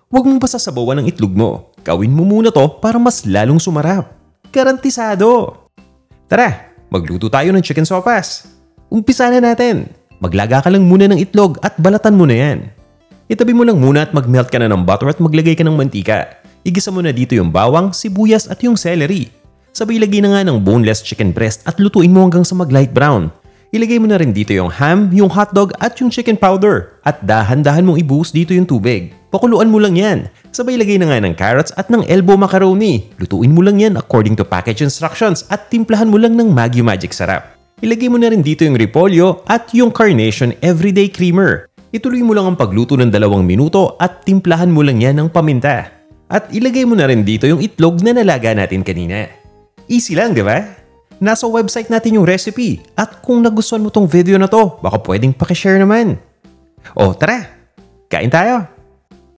Huwag mong pasasabawan ang itlog mo. Gawin mo muna to para mas lalong sumarap. Garantisado! Tara, magluto tayo ng chicken sopas. Umpisa na natin. Maglaga ka lang muna ng itlog at balatan mo na yan. Itabi mo lang muna at mag-melt ka na ng butter at maglagay ka ng mantika. Igisa mo na dito yung bawang, sibuyas at yung celery. Sabay lagay na nga ng boneless chicken breast at lutuin mo hanggang sa mag-light brown. Ilagay mo na rin dito yung ham, yung hotdog at yung chicken powder. At dahan-dahan mong ibuhos dito yung tubig. Pakuluan mo lang yan. Sabay lagay na nga ng carrots at ng elbow macaroni. Lutuin mo lang yan according to package instructions at timplahan mo lang ng Maggi Magic Sarap. Ilagay mo na rin dito yung repolyo at yung Carnation Everyday Creamer. Ituloy mo lang ang pagluto ng 2 minuto at timplahan mo lang yan ng paminta. At ilagay mo na rin dito yung itlog na nalaga natin kanina. Easy lang, di ba? Nasa website natin yung recipe. At kung nagustuhan mo tong video na to, baka pwedeng pakishare naman. O tara, kain tayo!